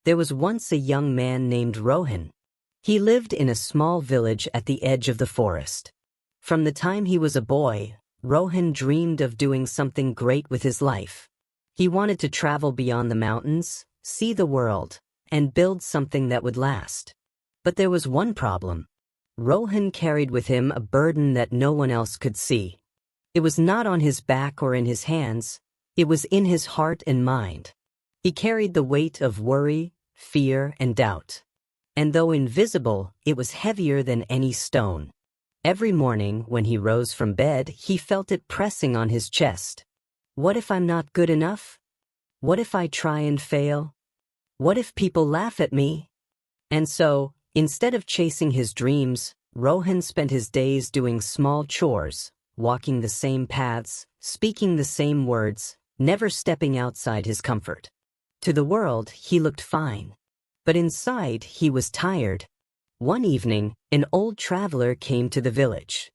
There was once a young man named Rohan. He lived in a small village at the edge of the forest. From the time he was a boy, Rohan dreamed of doing something great with his life. He wanted to travel beyond the mountains, see the world, and build something that would last. But there was one problem. Rohan carried with him a burden that no one else could see. It was not on his back or in his hands. It was in his heart and mind. He carried the weight of worry, fear, and doubt. And though invisible, it was heavier than any stone. Every morning, when he rose from bed, he felt it pressing on his chest. What if I'm not good enough? What if I try and fail? What if people laugh at me? And so, instead of chasing his dreams, Rohan spent his days doing small chores, walking the same paths, speaking the same words, never stepping outside his comfort. To the world, he looked fine. But inside, he was tired. One evening, an old traveler came to the village.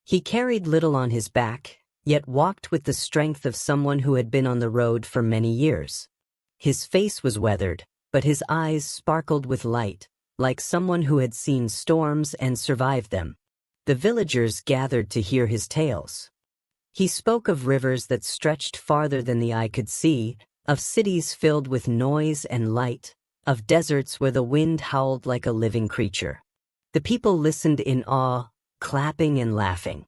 He carried little on his back, yet walked with the strength of someone who had been on the road for many years. His face was weathered, but his eyes sparkled with light, like someone who had seen storms and survived them. The villagers gathered to hear his tales. He spoke of rivers that stretched farther than the eye could see, of cities filled with noise and light, of deserts where the wind howled like a living creature. The people listened in awe, clapping and laughing.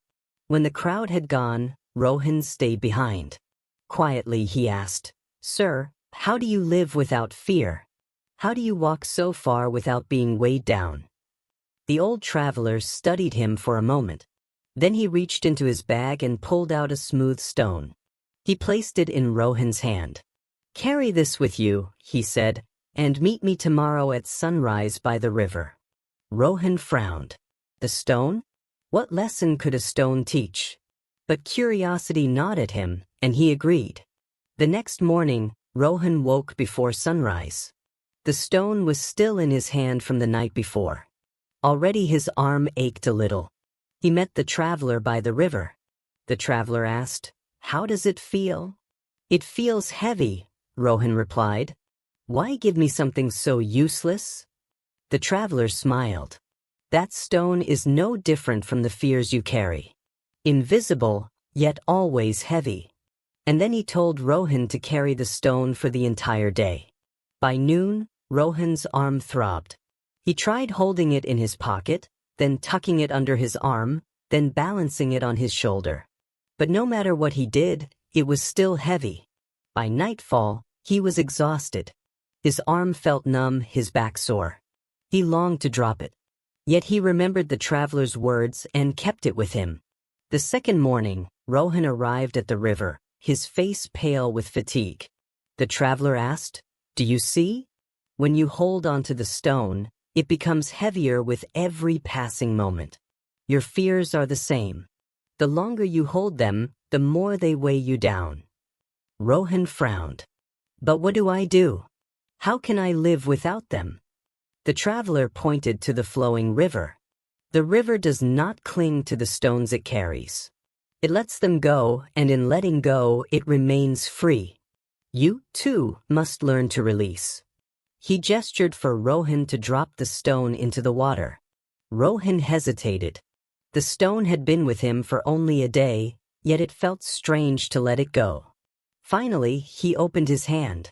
When the crowd had gone, Rohan stayed behind. Quietly he asked, "Sir, how do you live without fear? How do you walk so far without being weighed down?" The old traveler studied him for a moment. Then he reached into his bag and pulled out a smooth stone. He placed it in Rohan's hand. "Carry this with you," he said, "and meet me tomorrow at sunrise by the river." Rohan frowned. The stone? What lesson could a stone teach? But curiosity gnawed at him, and he agreed. The next morning, Rohan woke before sunrise. The stone was still in his hand from the night before. Already his arm ached a little. He met the traveler by the river. The traveler asked, "How does it feel?" "It feels heavy," Rohan replied. "Why give me something so useless?" The traveler smiled. "That stone is no different from the fears you carry. Invisible, yet always heavy." And then he told Rohan to carry the stone for the entire day. By noon, Rohan's arm throbbed. He tried holding it in his pocket, then tucking it under his arm, then balancing it on his shoulder. But no matter what he did, it was still heavy. By nightfall, he was exhausted. His arm felt numb, his back sore. He longed to drop it. Yet he remembered the traveler's words and kept it with him. The second morning, Rohan arrived at the river, his face pale with fatigue. The traveler asked, "Do you see? When you hold onto the stone, it becomes heavier with every passing moment. Your fears are the same. The longer you hold them, the more they weigh you down." Rohan frowned. "But what do I do? How can I live without them?" The traveler pointed to the flowing river. The river does not cling to the stones it carries. It lets them go, and in letting go, it remains free. You, too, must learn to release. He gestured for Rohan to drop the stone into the water. Rohan hesitated. The stone had been with him for only a day, yet it felt strange to let it go. Finally, he opened his hand.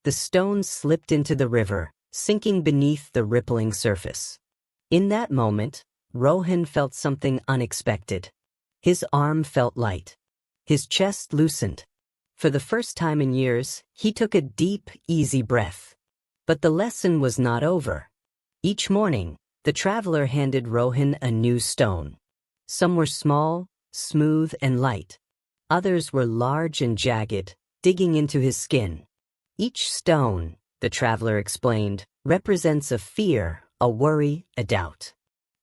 The stone slipped into the river, sinking beneath the rippling surface. In that moment, Rohan felt something unexpected. His arm felt light. His chest loosened. For the first time in years, he took a deep, easy breath. But the lesson was not over. Each morning, the traveler handed Rohan a new stone. Some were small, smooth, and light. Others were large and jagged, digging into his skin. Each stone, the traveler explained, represents a fear, a worry, a doubt.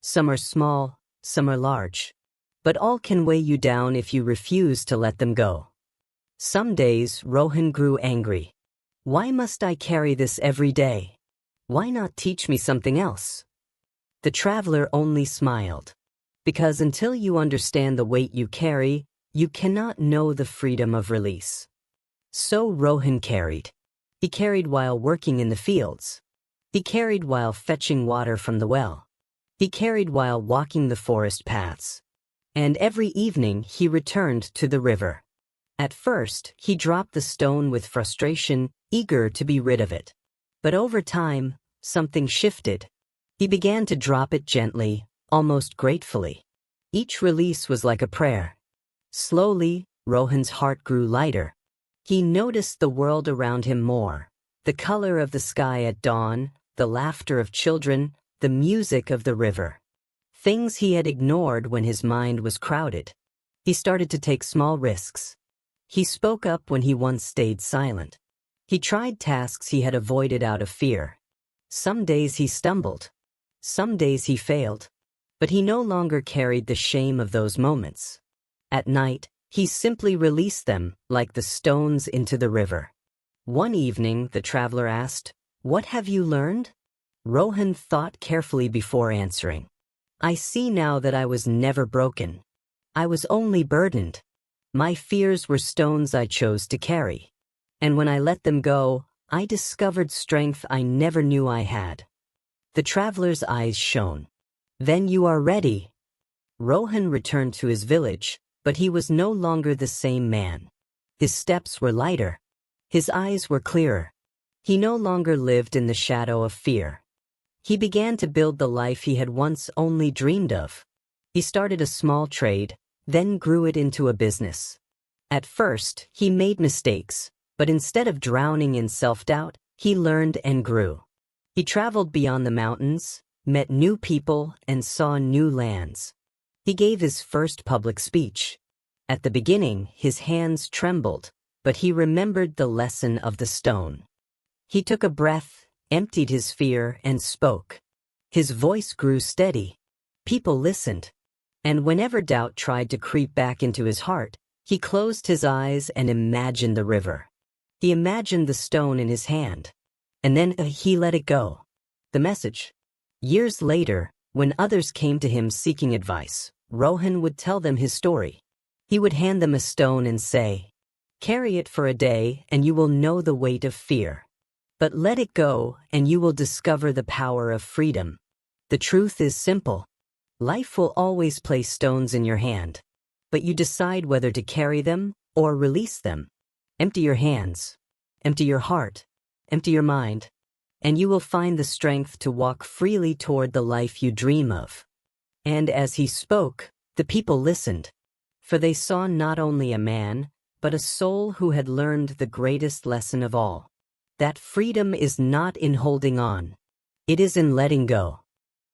Some are small, some are large. But all can weigh you down if you refuse to let them go. Some days, Rohan grew angry. Why must I carry this every day? Why not teach me something else? The traveler only smiled. Because until you understand the weight you carry, you cannot know the freedom of release. So Rohan carried. He carried while working in the fields. He carried while fetching water from the well. He carried while walking the forest paths. And every evening he returned to the river. At first, he dropped the stone with frustration, eager to be rid of it. But over time, something shifted. He began to drop it gently, almost gratefully. Each release was like a prayer. Slowly, Rohan's heart grew lighter. He noticed the world around him more. The color of the sky at dawn, the laughter of children, the music of the river. Things he had ignored when his mind was crowded. He started to take small risks. He spoke up when he once stayed silent. He tried tasks he had avoided out of fear. Some days he stumbled. Some days he failed. But he no longer carried the shame of those moments. At night, he simply released them like the stones into the river. One evening, the traveler asked, "What have you learned?" Rohan thought carefully before answering. "I see now that I was never broken. I was only burdened. My fears were stones I chose to carry. And when I let them go, I discovered strength I never knew I had." The traveler's eyes shone. "Then you are ready." Rohan returned to his village, but he was no longer the same man. His steps were lighter. His eyes were clearer. He no longer lived in the shadow of fear. He began to build the life he had once only dreamed of. He started a small trade, then grew it into a business. At first, he made mistakes, but instead of drowning in self-doubt, he learned and grew. He traveled beyond the mountains, met new people, and saw new lands. He gave his first public speech. At the beginning, his hands trembled, but he remembered the lesson of the stone. He took a breath, emptied his fear, and spoke. His voice grew steady. People listened. And whenever doubt tried to creep back into his heart, he closed his eyes and imagined the river. He imagined the stone in his hand. And then he let it go. The message. Years later, when others came to him seeking advice, Rohan would tell them his story. He would hand them a stone and say, "Carry it for a day and you will know the weight of fear. But let it go and you will discover the power of freedom." The truth is simple. Life will always place stones in your hand, but you decide whether to carry them or release them. Empty your hands, empty your heart, empty your mind, and you will find the strength to walk freely toward the life you dream of. And as he spoke, the people listened, for they saw not only a man, but a soul who had learned the greatest lesson of all. That freedom is not in holding on. It is in letting go.